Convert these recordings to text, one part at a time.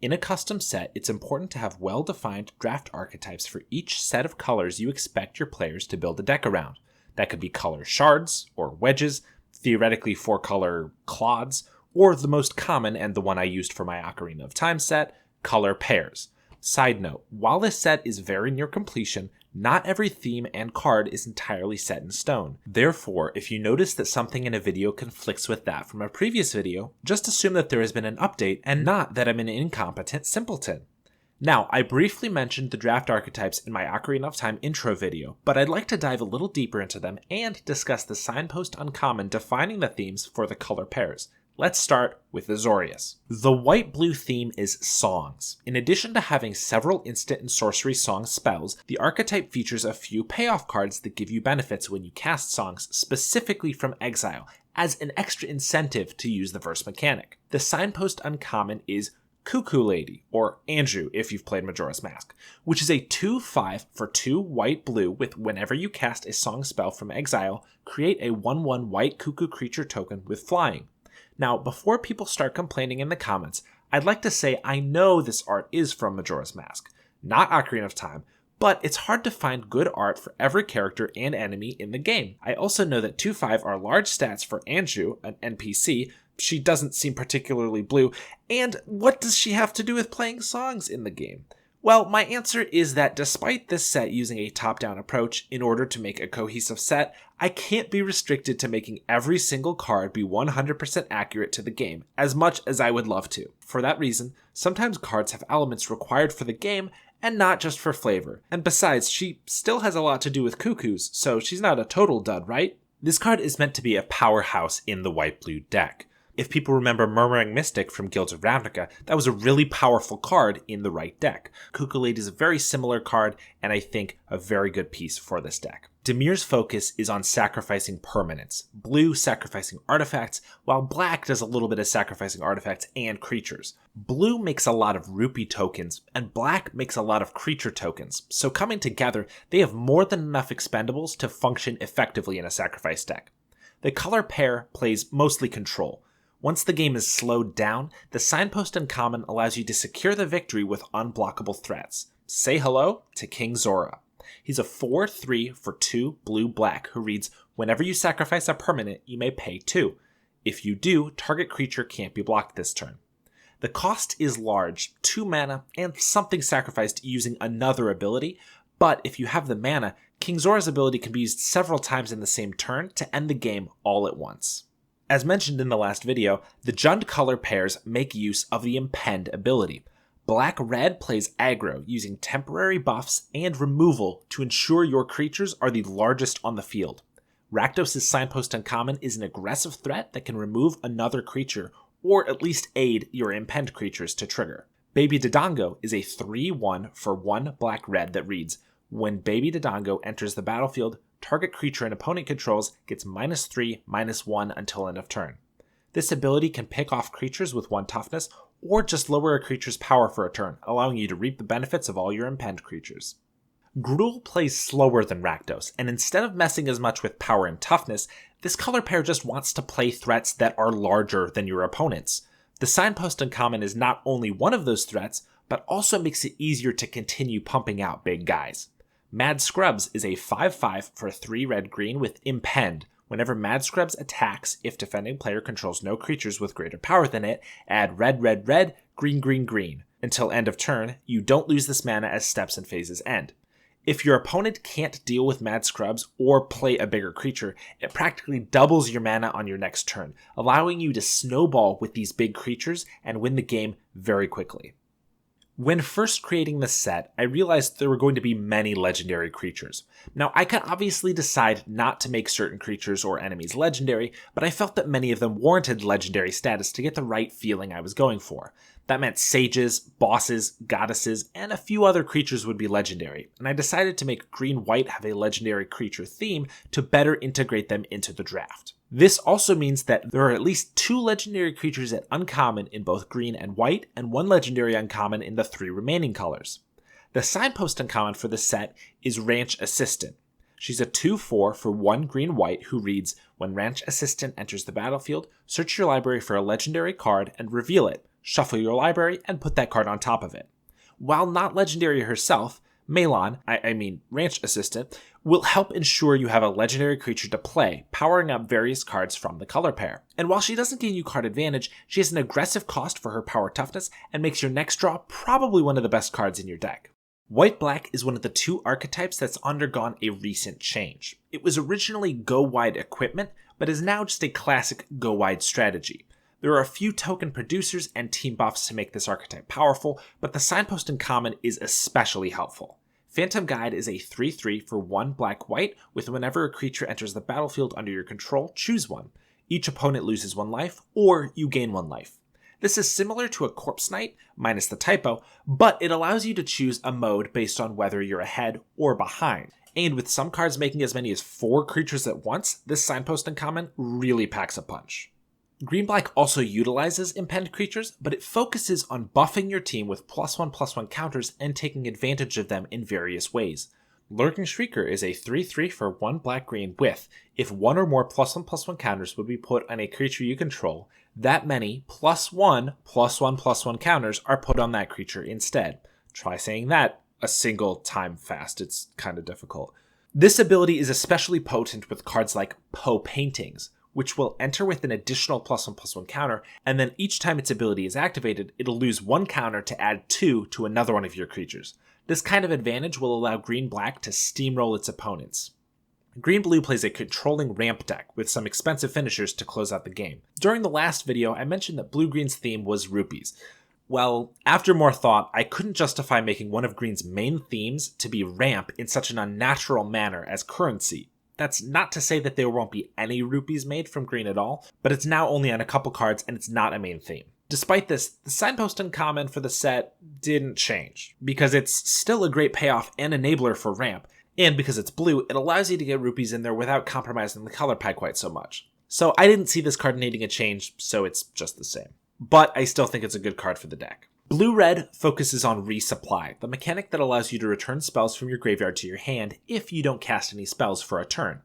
In a custom set, it's important to have well-defined draft archetypes for each set of colors you expect your players to build a deck around. That could be color shards or wedges, theoretically 4-color clods, or the most common and the one I used for my Ocarina of Time set, color pairs. Side note, while this set is very near completion, not every theme and card is entirely set in stone. Therefore, if you notice that something in a video conflicts with that from a previous video, just assume that there has been an update and not that I'm an incompetent simpleton. Now, I briefly mentioned the draft archetypes in my Ocarina of Time intro video, but I'd like to dive a little deeper into them and discuss the Signpost Uncommon defining the themes for the color pairs. Let's start with Azorius. The white-blue theme is songs. In addition to having several instant and sorcery song spells, the archetype features a few payoff cards that give you benefits when you cast songs specifically from exile, as an extra incentive to use the verse mechanic. The Signpost Uncommon is Kukulate, or Andrew if you've played Majora's Mask, which is a 2/5 for 2 white-blue with whenever you cast a song spell from exile, create a 1/1 white cuckoo creature token with flying. Now, before people start complaining in the comments, I'd like to say I know this art is from Majora's Mask, not Ocarina of Time, but it's hard to find good art for every character and enemy in the game. I also know that 2/5 are large stats for Anju, an NPC. She doesn't seem particularly blue, and what does she have to do with playing songs in the game? Well, my answer is that despite this set using a top-down approach in order to make a cohesive set, I can't be restricted to making every single card be 100% accurate to the game, as much as I would love to. For that reason, sometimes cards have elements required for the game and not just for flavor. And besides, she still has a lot to do with cuckoos, so she's not a total dud, right? This card is meant to be a powerhouse in the white-blue deck. If people remember Murmuring Mystic from Guilds of Ravnica, that was a really powerful card in the right deck. Kukulate is a very similar card, and I think a very good piece for this deck. Dimir's focus is on sacrificing permanents, blue sacrificing artifacts, while black does a little bit of sacrificing artifacts and creatures. Blue makes a lot of rupee tokens, and black makes a lot of creature tokens, so coming together, they have more than enough expendables to function effectively in a sacrifice deck. The color pair plays mostly control. Once the game is slowed down, the Signpost Uncommon allows you to secure the victory with unblockable threats. Say hello to King Zora. He's a 4/3 for 2 blue-black who reads, whenever you sacrifice a permanent, you may pay 2. If you do, target creature can't be blocked this turn. The cost is large, 2 mana and something sacrificed using another ability, but if you have the mana, King Zora's ability can be used several times in the same turn to end the game all at once. As mentioned in the last video, the Jund color pairs make use of the Impend ability. Black-red plays aggro, using temporary buffs and removal to ensure your creatures are the largest on the field. Rakdos' Signpost Uncommon is an aggressive threat that can remove another creature, or at least aid your Impend creatures to trigger. Baby Dodongo is a 3/1 for 1 black-red that reads, when Baby Dodongo enters the battlefield, target creature an opponent controls gets -3/-1 until end of turn. This ability can pick off creatures with 1 toughness, or just lower a creature's power for a turn, allowing you to reap the benefits of all your Impend creatures. Gruul plays slower than Rakdos, and instead of messing as much with power and toughness, this color pair just wants to play threats that are larger than your opponent's. The Signpost Uncommon is not only one of those threats, but also makes it easier to continue pumping out big guys. Mad Scrubs is a 5/5 for 3 red-green with Impend. Whenever Mad Scrubs attacks, if defending player controls no creatures with greater power than it, add red, red, red, green, green, green. Until end of turn, you don't lose this mana as steps and phases end. If your opponent can't deal with Mad Scrubs or play a bigger creature, it practically doubles your mana on your next turn, allowing you to snowball with these big creatures and win the game very quickly. When first creating the set, I realized there were going to be many legendary creatures. Now, I could obviously decide not to make certain creatures or enemies legendary, but I felt that many of them warranted legendary status to get the right feeling I was going for. That meant sages, bosses, goddesses, and a few other creatures would be legendary, and I decided to make green-white have a legendary creature theme to better integrate them into the draft. This also means that there are at least 2 legendary creatures at uncommon in both green and white, and 1 legendary uncommon in the 3 remaining colors. The Signpost Uncommon for this set is Ranch Assistant. She's a 2/4 for 1 green-white who reads, when Ranch Assistant enters the battlefield, search your library for a legendary card and reveal it. Shuffle your library and put that card on top of it. While not legendary herself, Malon, Ranch Assistant, will help ensure you have a legendary creature to play, powering up various cards from the color pair. And while she doesn't gain you card advantage, she has an aggressive cost for her power toughness and makes your next draw probably one of the best cards in your deck. White-black is one of the two archetypes that's undergone a recent change. It was originally go-wide equipment, but is now just a classic go-wide strategy. There are a few token producers and team buffs to make this archetype powerful, but the Signpost in common is especially helpful. Phantom Guide is a 3/3 for 1 black-white, with whenever a creature enters the battlefield under your control, choose one. Each opponent loses 1 life, or you gain 1 life. This is similar to a Corpse Knight, minus the typo, but it allows you to choose a mode based on whether you're ahead or behind. And with some cards making as many as 4 creatures at once, this Signpost in common really packs a punch. Green-black also utilizes impend creatures, but it focuses on buffing your team with +1/+1 counters and taking advantage of them in various ways. Lurking Shrieker is a 3/3 for 1 black-green with, if 1 or more +1/+1 counters would be put on a creature you control, that many +1/+1/+1 counters are put on that creature instead. Try saying that a single time fast, it's kind of difficult. This ability is especially potent with cards like Poe Paintings, which will enter with an additional +1/+1 counter, and then each time its ability is activated, it'll lose 1 counter to add 2 to another one of your creatures. This kind of advantage will allow green-black to steamroll its opponents. Green-blue plays a controlling ramp deck with some expensive finishers to close out the game. During the last video, I mentioned that blue-green's theme was rupees. Well, after more thought, I couldn't justify making one of green's main themes to be ramp in such an unnatural manner as currency. That's not to say that there won't be any rupees made from green at all, but it's now only on a couple cards and it's not a main theme. Despite this, the Signpost in common for the set didn't change, because it's still a great payoff and enabler for ramp, and because it's blue, it allows you to get rupees in there without compromising the color pie quite so much. So I didn't see this card needing a change, so it's just the same. But I still think it's a good card for the deck. Blue-red focuses on resupply, the mechanic that allows you to return spells from your graveyard to your hand if you don't cast any spells for a turn.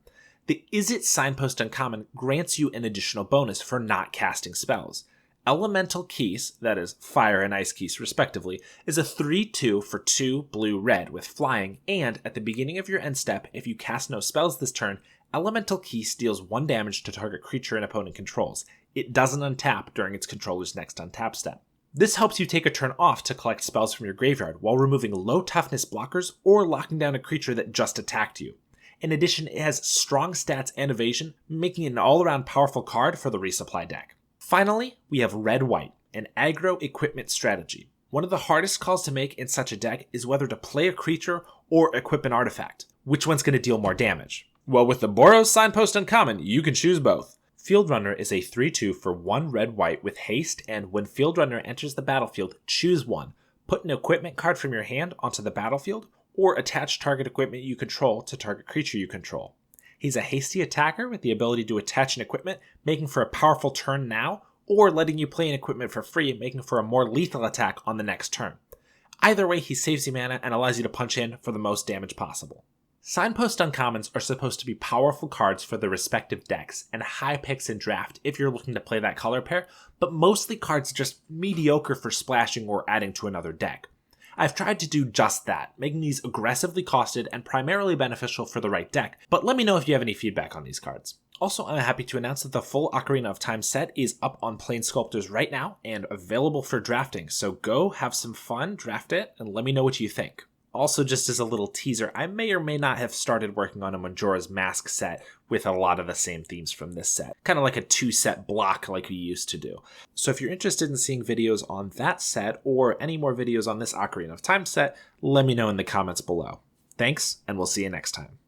The Is It Signpost Uncommon grants you an additional bonus for not casting spells. Elemental Keys, that is Fire and Ice Keys respectively, is a 3/2 for 2 blue-red with flying, and at the beginning of your end step, if you cast no spells this turn, Elemental Keys deals 1 damage to target creature an opponent controls. It doesn't untap during its controller's next untap step. This helps you take a turn off to collect spells from your graveyard while removing low toughness blockers or locking down a creature that just attacked you. In addition, it has strong stats and evasion, making it an all-around powerful card for the resupply deck. Finally, we have red-white, an aggro equipment strategy. One of the hardest calls to make in such a deck is whether to play a creature or equip an artifact. Which one's going to deal more damage? Well, with the Boros Signpost Uncommon, you can choose both. Field Runner is a 3/2 for 1 red-white with haste, and when Field Runner enters the battlefield, choose one. Put an equipment card from your hand onto the battlefield, or attach target equipment you control to target creature you control. He's a hasty attacker with the ability to attach an equipment, making for a powerful turn now, or letting you play an equipment for free, making for a more lethal attack on the next turn. Either way, he saves you mana and allows you to punch in for the most damage possible. Signpost Uncommons are supposed to be powerful cards for their respective decks, and high picks in draft if you're looking to play that color pair, but mostly cards just mediocre for splashing or adding to another deck. I've tried to do just that, making these aggressively costed and primarily beneficial for the right deck, but let me know if you have any feedback on these cards. Also, I'm happy to announce that the full Ocarina of Time set is up on Planesculptors right now and available for drafting, so go have some fun, draft it, and let me know what you think. Also, just as a little teaser, I may or may not have started working on a Majora's Mask set with a lot of the same themes from this set. Kind of like a 2-set block like we used to do. So if you're interested in seeing videos on that set or any more videos on this Ocarina of Time set, let me know in the comments below. Thanks, and we'll see you next time.